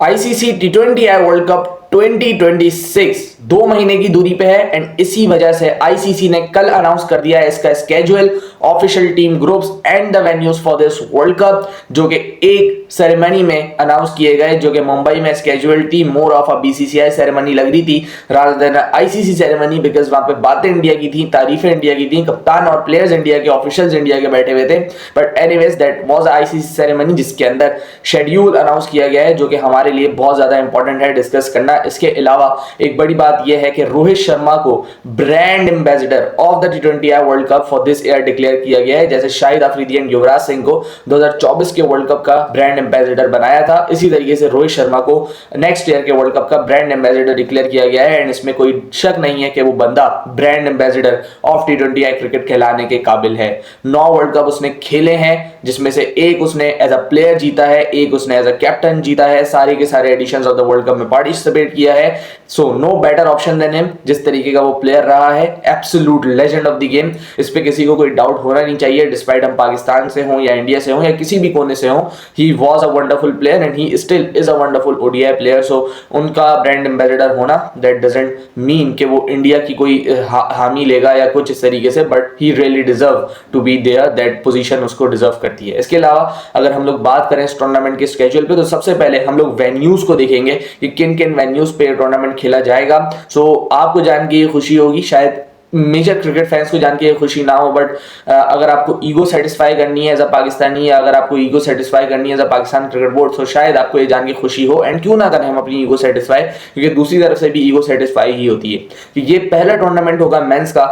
ICC टी20 world cup 2026 2 महीने की दूरी पे है एंड इसी वजह से आईसीसी ने कल अनाउंस कर दिया है इसका schedule, official team groups and the venues for this world cup, जो कि एक सेरेमनी में अनाउंस किए गए, जो कि मुंबई में स्केड्यूल थी। More of a BCCI ceremony लग रही थी rather than ICC ceremony, because वहां पे बातें इंडिया की थी, तारीफें इंडिया की थी, कप्तान और प्लेयर्स इंडिया के, ऑफिशियल्स इंडिया के बैठे हुए थे। But anyways that was ICC ceremony जिसके अंदर शेड्यूल अनाउंस किया गया है, जो कि हमारे लिए बहुत ज्यादा इंपॉर्टेंट है डिस्कस करना। इसके अलावा एक बड़ी बात यह है कि रोहित शर्मा को brand ambassador of the T20 world cup for this year declare किया गया है, जैसे शाहिद अफरीदी एंड युवराज सिंह को 2024 के वर्ल्ड कप का ब्रांड एम्बेसडर बनाया था। इसी तरीके से रोहित शर्मा को नेक्स्ट ईयर के वर्ल्ड कप का ब्रांड एम्बेसडर डिक्लेयर किया गया है एंड इसमें कोई शक नहीं है कि वो बंदा brand ambassador of T20 cricket कहलाने के काबिल है। 9 वर्ल्ड कप उसने खेले हैं, जिसमें से एक उसने एज अ प्लेयर जीता है, एक उसने एज अ कैप्टन जीता है, सारे के सारे editions of the world cup में पार्टिसिपेट किया है। So no better option than him. जिस तरीके का वो प्लेयर रहा है, absolute legend of the game, इस पे किसी को कोई डाउट होना नहीं चाहिए। डिस्पाइट हम पाकिस्तान से हों या इंडिया से हों या किसी भी कोने से हों, he was a wonderful player and he still is a wonderful ODI player. So उनका ब्रांड एम्बेसडर होना दैट डजंट मीन कि वो इंडिया की कोई हामी लेगा या कुछ इस तरीके से, but he really deserve to be there, that position उसको डिजर्व करती है। इसके अलावा अगर हम लोग बात करें इस टूर्नामेंट के स्केड्यूल पे, तो सबसे पहले हम लोग वेन्यूज को देखेंगे कि किन किन वेन्यूज पे टूर्नामेंट खेला जाएगा। सो आपको जान के ये खुशी होगी, शायद मेजर क्रिकेट फैंस को जान के खुशी ना हो, बट अगर आपको ईगो सेटिस्फाई करनी है एज अ पाकिस्तानी, या अगर आपको ईगो सेटिस्फाई करनी है as a Pakistan cricket board, तो शायद आपको ये जान के खुशी हो। एंड क्यों ना करें हम अपनी ईगो सेटिस्फाई, क्योंकि दूसरी तरफ से भी ईगो सेटिस्फाई ही होती है कि ये पहला टूर्नामेंट होगा मेंस का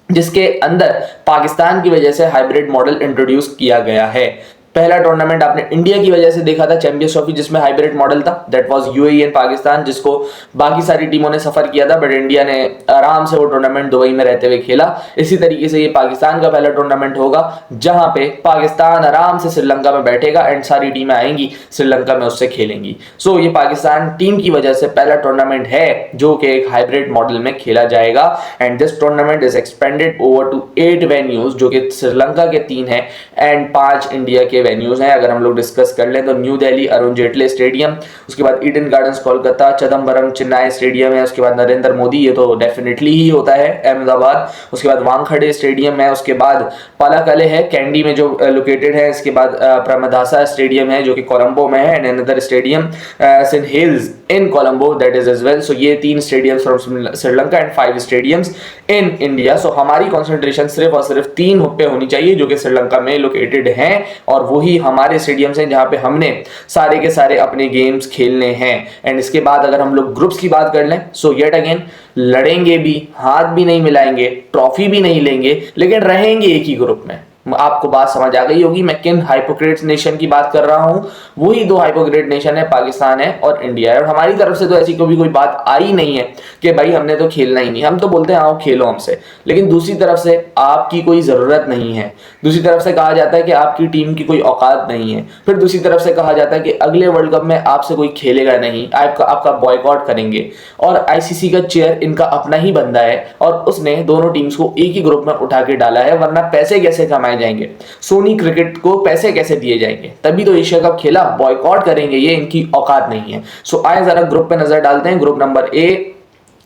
जिसके अंदर पाकिस्तान की वजह से हाइब्रिड मॉडल इंट्रोड्यूस किया गया है। पहला टूर्नामेंट आपने इंडिया की वजह से देखा था, चैंपियंस ट्रॉफी, जिसमें हाइब्रिड मॉडल था, that was UAE and Pakistan, जिसको बाकी सारी टीमों ने सफर किया था, बट इंडिया ने आराम से वो टूर्नामेंट दुबई में रहते हुए खेला। इसी तरीके से ये पाकिस्तान का पहला टूर्नामेंट होगा जहां पे पाकिस्तान आराम से श्रीलंका में बैठेगा एंड सारी टीमें आएंगी श्रीलंका में उससे खेलेंगी। सो ये पाकिस्तान टीम की वजह से पहला टूर्नामेंट है जो कि एक हाइब्रिड मॉडल में खेला जाएगा and this tournament is expanded over to 8 venues, जो कि श्रीलंका के 3 हैं एंड 5 इंडिया के वेन्यूज हैं। अगर हम लोग डिस्कस कर लें तो न्यू दिल्ली अरुण जेटली स्टेडियम, उसके बाद Eden gardens Kolkata, Chidambaram Chennai stadium है, उसके बाद नरेंद्र मोदी, ये तो डेफिनेटली ही होता है, अहमदाबाद, उसके बाद वानखेड़े स्टेडियम है, उसके बाद पालाकले है कैंडी में जो लोकेटेड है, इसके बाद प्रमदासा स्टेडियम है जो कि कोलंबो में है and another stadium Sinhalese in Colombo that is as well. So ये 3 stadiums from Sri Lanka and 5 stadiums in India. So हमारी कंसंट्रेशन सिर्फ और सिर्फ 3 पे होनी चाहिए जो कि श्रीलंका में लोकेटेड हैं और वही हमारे स्टेडियम्स हैं जहां पे हमने सारे के सारे अपने गेम्स खेलने हैं। एंड इसके बाद अगर हम लोग ग्रुप्स की बात कर लें, सो येट अगेन लड़ेंगे भी, हाथ भी नहीं मिलाएंगे, ट्रॉफी भी नहीं लेंगे, लेकिन रहेंगे एक ही ग्रुप में। आपको बात समझ आ गई होगी मैं किन हाइपोक्रेट्स नेशन की बात कर रहा हूं। वही 2 हाइपोक्रेट नेशन है, पाकिस्तान है और इंडिया है। और हमारी तरफ से तो ऐसी कभी कोई बात आई नहीं है कि भाई हमने तो खेलना ही नहीं, हम तो बोलते हैं आओ खेलो हमसे, लेकिन दूसरी तरफ से आपकी कोई जरूरत नहीं है। दूसरी तरफ से कहा जाता है कि आपकी टीम की कोई औकात नहीं है, फिर दूसरी तरफ से कहा जाता है कि अगले वर्ल्ड कप में आपसे कोई खेलेगा नहीं, आपका बॉयकॉट करेंगे। और आईसीसी का चेयर इनका अपना ही बंदा है और उसने दोनों टीम्स को एक ही ग्रुप में उठा के डाला है, वरना पैसे कैसे कमाए जाएंगे, सोनी क्रिकेट को पैसे कैसे दिए जाएंगे, तभी तो एशिया कप खेला, बॉयकॉट करेंगे, ये इनकी औकात नहीं है। सो आए जरा ग्रुप पे नजर डालते हैं। Group number A,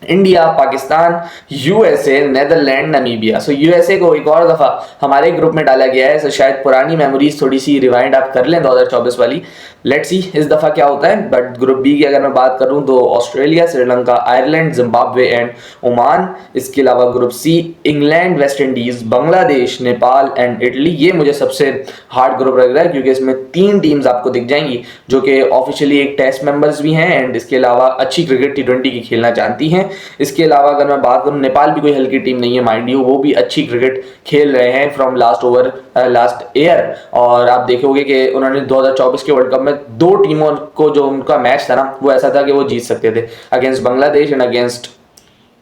India, Pakistan, USA, Netherland, Namibia. So USA को एक और दफा हमारे ग्रुप में डाला गया है, सो शायद पुरानी मेमोरीज थोड़ी सी रिवाइंड आप कर लें 2024 वाली। लेट्स सी इस दफा क्या होता है। बट ग्रुप बी की अगर मैं बात करूं तो Australia, Sri Lanka, Ireland, Zimbabwe and Oman. इसके अलावा group C, England, West Indies, Bangladesh, Nepal and Italy. ये मुझे सबसे हार्ड ग्रुप लग रहा है क्योंकि इसमें 3 टीम्स आपको दिख जाएंगी जो कि ऑफिशियली एक टेस्ट मेंबर्स भी हैं एंड इसके अलावा अच्छी क्रिकेट टी20 की खेलना जानती हैं। इसके अलावा अगर मैं बात करूं, नेपाल भी कोई हल्की टीम नहीं है माइंड यू, वो भी अच्छी क्रिकेट खेल रहे हैं फ्रॉम लास्ट ईयर। और आप देखोगे कि उन्होंने 2024 के वर्ल्ड कप में 2 टीमों को जो उनका मैच था ना, वो ऐसा था कि वो जीत सकते थे against Bangladesh and against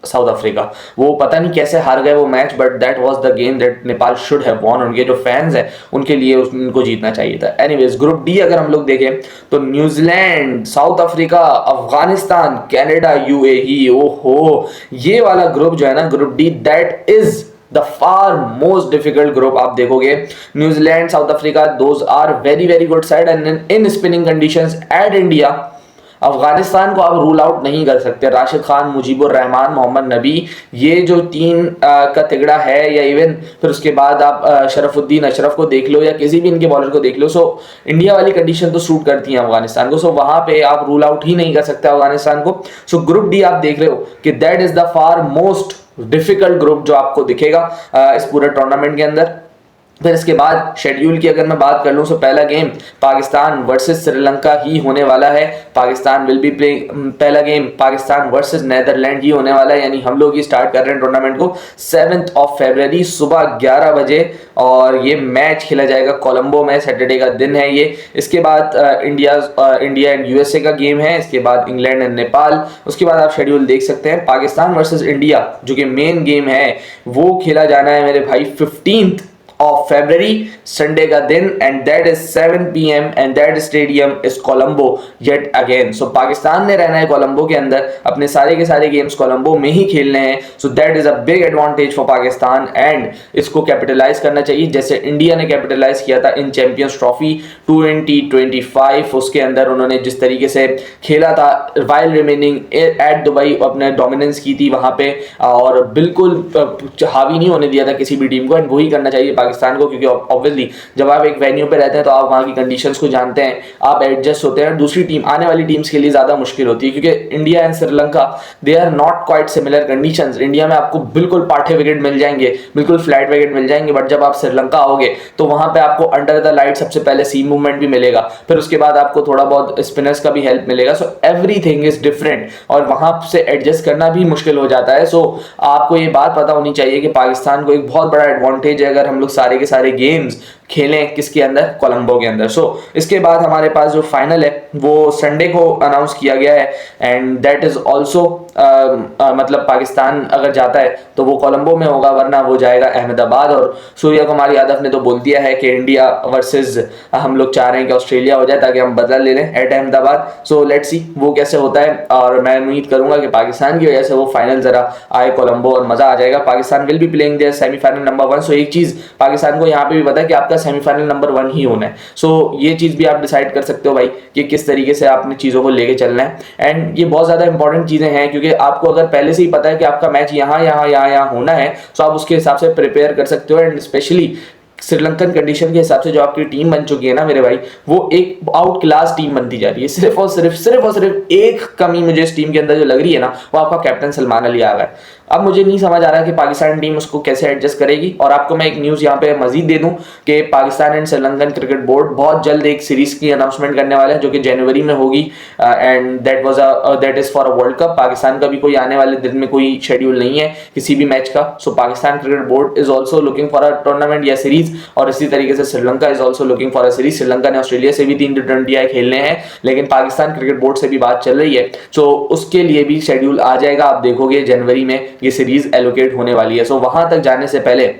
south Africa. वो पता नहीं कैसे हार गए वो match, but that was the game that Nepal should have von. उनके जो फैंस हैं उनके लिए उनको जीतना चाहिए था। एनीवेज ग्रुप डी अगर हम लोग देखें तो New Zealand, South Africa, Afghanistan, Canada, UAE. ओहो, ये वाला ग्रुप जो है ना, group D, that is the far most difficult group. आप देखोगे New Zealand, South Africa, those are very very good side and in spinning conditions at India Afghanistan को आप रूल आउट नहीं कर सकते। राशिद खान, मुजीबुर रहमान, मोहम्मद नबी, ये जो तीन का तिगड़ा है, या इवन फिर उसके बाद आप शरफुद्दीन अशरफ को देख लो या किसी भी इनके बॉलर को देख लो, सो इंडिया वाली कंडीशन तो सूट करती है अफगानिस्तान को। सो वहां पे आप रूल आउट ही नहीं कर सकते अफगानिस्तान को। सो ग्रुप डी आप देख रहे हो कि that is the far most difficult group जो आपको दिखेगा इस पूरे टूर्नामेंट के अंदर। फिर इसके बाद शेड्यूल की अगर मैं बात कर लूँ, तो पहला गेम पाकिस्तान वर्सेस श्रीलंका ही होने वाला है। पाकिस्तान विल बी प्लेइंग, पहला गेम पाकिस्तान वर्सेस नेदरलैंड ही होने वाला है, यानी हम लोग ही स्टार्ट कर रहे हैं टूर्नामेंट को 7 फरवरी सुबह 11 बजे, और ये मैच खेला जाएगा कोलंबो में, सैटरडे का दिन है ये। इसके बाद इंडिया एंड यूएसए का गेम है, इसके बाद इंग्लैंड एंड नेपाल। उसके बाद आप शेड्यूल देख सकते हैं, पाकिस्तान वर्सेस इंडिया जो कि मेन गेम है वो खेला जाना है मेरे भाई 15 फरवरी, संडे का दिन, and that is 7 PM and that stadium is Colombo yet again. So Pakistan ने रहना है कोलंबो के अंदर, अपने सारे के सारे गेम्स कोलंबो में ही खेलने हैं। So that is a big advantage for Pakistan and इसको कैपिटलाइज करना चाहिए, जैसे इंडिया ने कैपिटलाइज किया था इन चैंपियंस ट्रॉफी 2025। उसके अंदर उन्होंने जिस तरीके से खेला था वाइल रिमेनिंग एट दुबई, अपने डोमिनेंस की थी वहां पे और बिल्कुल हावी नहीं होने दिया था किसी भी टीम को, एंड वही करना चाहिए पाकिस्तान को, क्योंकि ऑब्वियसली जब आप एक वेन्यू पे रहते हैं तो आप वहां की कंडीशंस को जानते हैं, आप एडजस्ट होते हैं। दूसरी टीम, आने वाली टीम्स के लिए ज्यादा मुश्किल होती है, क्योंकि India and Sri Lanka they are not quite similar conditions. India में आपको बिल्कुल पाठे विकेट मिल जाएंगे, बिल्कुल फ्लैट विकेट मिल जाएंगे, बट जब आप श्रीलंका आओगे तो वहां पे आपको अंडर द लाइट सबसे पहले सीम मूवमेंट भी मिलेगा, फिर उसके बाद आपको थोड़ा बहुत स्पिनर्स का भी हेल्प मिलेगा। सो एवरीथिंग इज डिफरेंट और वहां से एडजस्ट करना भी मुश्किल हो जाता है। सो आपको ये बात पता होनी चाहिए कि पाकिस्तान को एक बहुत बड़ा एडवांटेज है अगर हम लोग सारे के सारे गेम्स खेलें किसके अंदर, कोलंबो के अंदर। सो इसके बाद हमारे पास जो फाइनल है वो संडे को अनाउंस किया गया है, एंड दैट इज ऑल्सो मतलब पाकिस्तान अगर जाता है तो वो कोलंबो में होगा, वरना वो जाएगा अहमदाबाद। और सूर्या कुमार यादव ने तो बोल दिया है कि इंडिया वर्सेस हम लोग चाह रहे हैं कि ऑस्ट्रेलिया हो जाए ताकि हम बदला ले लें at Ahmedabad. So let's see वो कैसे होता है, और मैं उम्मीद करूंगा कि पाकिस्तान की वजह से वो फाइनल जरा आए कोलंबो और मजा आ जाएगा। Pakistan will be playing their semifinal number 1। So एक चीज पाकिस्तान को यहाँ पे भी पता है कि आपका सेमीफाइनल नंबर 1 ही होना है। सो ये चीज भी आप डिसाइड कर सकते हो भाई कि किस तरीके से आपने चीजों को लेके चलना है, एंड ये बहुत ज्यादा इंपॉर्टेंट चीजें हैं, क्योंकि आपको अगर पहले से ही पता है कि आपका मैच यहाँ होना है, तो आप उसके हिसाब से प्रिपेयर कर सकते हो। एंड स्पेशली श्रीलंकन कंडीशन के हिसाब से जो आपकी टीम बन चुकी है ना मेरे भाई, वो एक आउट क्लास टीम बनती जा रही है। सिर्फ और सिर्फ एक कमी मुझे इस टीम के अंदर जो लग रही है ना, वो आपका कैप्टन सलमान अली आ गया है। अब मुझे नहीं समझ आ रहा कि पाकिस्तान टीम उसको कैसे एडजस्ट करेगी। और आपको मैं एक न्यूज़ यहाँ पे मजीद दे दूं कि Pakistan and Sri Lankan cricket board बहुत जल्द एक सीरीज की अनाउंसमेंट करने वाले हैं जो कि जनवरी में होगी, and that is for a world cup. Pakistan का भी कोई आने वाले दिन में कोई शेड्यूल नहीं है किसी भी मैच का। So Pakistan cricket board is also looking for a tournament या सीरीज, और इसी तरीके से Sri Lanka is also looking for a series. Sri Lanka ने ऑस्ट्रेलिया से भी 3 T20 खेलने हैं, लेकिन पाकिस्तान क्रिकेट बोर्ड से भी बात चल रही है। सो उसके लिए भी शेड्यूल आ जाएगा, आप देखोगे जनवरी में ये सीरीज एलोकेट होने वाली है। सो वहां तक जाने से पहले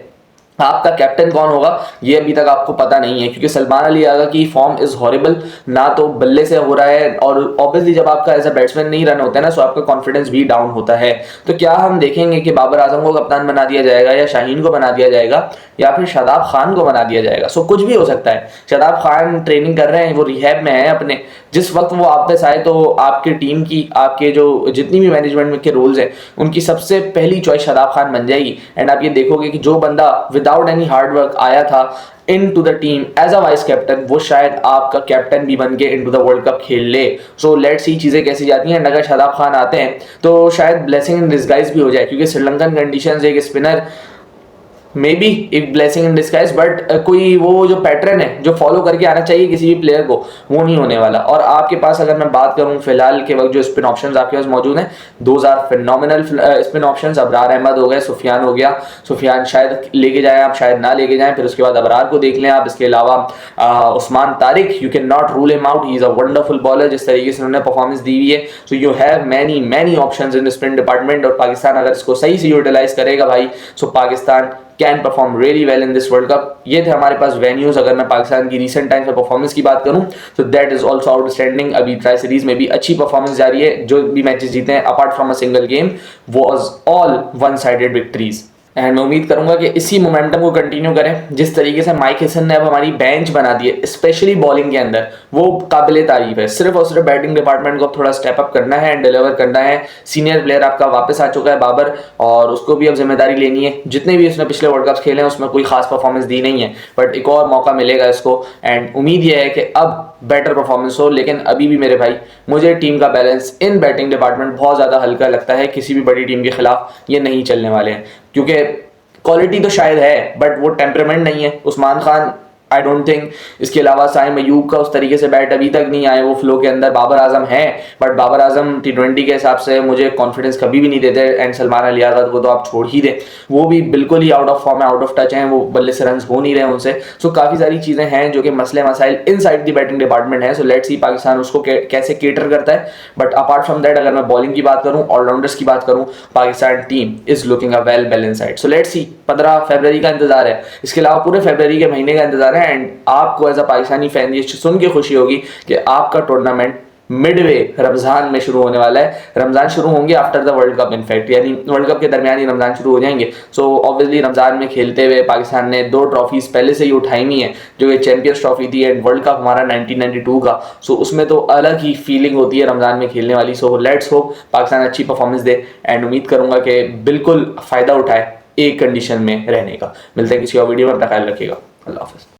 आपका कैप्टन कौन होगा ये अभी तक आपको पता नहीं है, क्योंकि सलमान अली आगा की फॉर्म इज हॉरिबल, ना तो बल्ले से हो रहा है, और ऑब्वियसली जब आपका एज अ बैट्समैन नहीं रन होता है ना, सो आपका कॉन्फिडेंस भी डाउन होता है। तो क्या हम देखेंगे कि बाबर आजम को कप्तान बना दिया जाएगा, या शाहीन को बना दिया जाएगा, या फिर शादाब खान को बना दिया जाएगा? सो कुछ भी हो सकता है। शादाब खान ट्रेनिंग कर रहे हैं, वो रिहैब में है अपने, जिस वक्त वो वापस आए तो आपके टीम की, आपके जो जितनी भी मैनेजमेंट में के रोल्स हैं, उनकी सबसे पहली चॉइस शादाब खान बन जाएगी। एंड आप ये देखोगे कि जो बंदा विदाउट एनी हार्ड वर्क आया था into the team as a vice captain, वो शायद आपका कैप्टन भी बन के into the वर्ल्ड कप खेल ले। सो लेट्स सी चीजें कैसी जाती हैं। अगर शादाब खान आते हैं तो शायद ब्लेसिंग इन डिस्गाइज भी हो जाए, क्योंकि श्रीलंकन कंडीशंस एक स्पिनर मे बी एक ब्लेसिंग इन डिस्गाइज, बट कोई वो जो पैटर्न है जो फॉलो करके आना चाहिए किसी भी प्लेयर को, वो नहीं होने वाला। और आपके पास अगर मैं बात करूं फिलहाल के वक्त जो स्पिन ऑप्शंस आपके पास मौजूद हैं, 2000 phenomenal spin options. Abrar Ahmed हो गए, सुफियान हो गया, सुफियान शायद लेके जाएं आप, शायद ना लेके जाएं, फिर उसके बाद अबरार को देख लें आप। इसके अलावा Usman Tariq, you can not rule him out, he is a wonderful bowler जिस तरीके से उन्होंने परफॉर्मेंस दी हुई है। So you have many options in spin department, और पाकिस्तान अगर इसको सही से यूटिलाइज करेगा भाई, so Pakistan can perform really well in this world cup. ये थे हमारे पास वेन्यूज। अगर मैं पाकिस्तान की रीसेंट टाइम्स में परफॉर्मेंस की बात करूं तो दैट इज ऑल्सो आउटस्टैंडिंग। अभी ट्राई सीरीज में भी अच्छी परफॉर्मेंस जा रही है, जो भी मैचेस जीते हैं apart from a single game was all one sided victories. And मैं उम्मीद करूंगा कि इसी मोमेंटम को कंटिन्यू करें। जिस तरीके से माइक हेसन ने अब हमारी बेंच बना दी है स्पेशली बॉलिंग के अंदर, वो काबिले तारीफ है। सिर्फ और सिर्फ बैटिंग डिपार्टमेंट को अब थोड़ा स्टेप अप करना है एंड डिलीवर करना है। सीनियर प्लेयर आपका वापस आ चुका है बाबर, और उसको भी अब जिम्मेदारी लेनी है। जितने भी उसने पिछले वर्ल्ड कप खेले हैं उसमें कोई खास परफॉर्मेंस दी नहीं है, बट एक और मौका मिलेगा इसको एंड उम्मीद यह है कि अब बेटर परफॉर्मेंस हो। लेकिन अभी भी मेरे भाई मुझे टीम का बैलेंस इन बैटिंग डिपार्टमेंट बहुत ज़्यादा हल्का लगता है। किसी भी बड़ी टीम के खिलाफ ये नहीं चलने वाले हैं, क्योंकि क्वालिटी तो शायद है बट वो टेम्परामेंट नहीं है। Usman Khan I don't think, इसके अलावा साइम अयूब का उस तरीके से बैट अभी तक नहीं आए वो फ्लो के अंदर। बाबर आजम है, बट बाबर आजम T20 के हिसाब से मुझे कॉन्फिडेंस कभी भी नहीं देते। एंड सलमान अली लियाकत को तो आप छोड़ ही दें, वो भी बिल्कुल ही आउट ऑफ फॉर्म है, आउट ऑफ टच हैं, वो बल्ले से रन हो नहीं रहे उनसे। सो काफ़ी सारी चीज़ें हैं जो कि मसले मसाइल इन साइड दी बैटिंग डिपार्टमेंट है। सो लेट्स सी पाकिस्तान उसको कैसे केटर करता है। बट अपार्ट फ्रॉम दैट, अगर मैं बॉलिंग की बात करूँ, ऑलराउंडर्स की बात करूँ, Pakistan team is looking a well balance side. So let's सी, 15 फरवरी का इंतजार है, इसके अलावा पूरे फरवरी के महीने का इंतजार है। एंड आपको एज अ पाकिस्तानी फैन ये सुन के खुशी होगी कि आपका टूर्नामेंट मिडवे रमजान में शुरू होने वाला है। रमजान शुरू होंगे after the world cup, in fact यानी वर्ल्ड कप के दरमियान ही रमजान शुरू हो जाएंगे। सो ऑब्वियसली रमजान में खेलते हुए पाकिस्तान ने 2 ट्रॉफीज पहले से ही उठाई हुई हैं, जो कि चैंपियंस ट्रॉफी थी एंड वर्ल्ड कप हमारा 1992 का। सो उसमें तो अलग ही फीलिंग होती है रमजान में खेलने वाली। सो लेट्स होप पाकिस्तान अच्छी परफॉर्मेंस दे एंड उम्मीद करूंगा कि बिल्कुल फायदा उठाए एक कंडीशन में रहने का। मिलते हैं किसी और वीडियो में, अपना ख्याल रखिएगा। अल्लाह हाफिज़।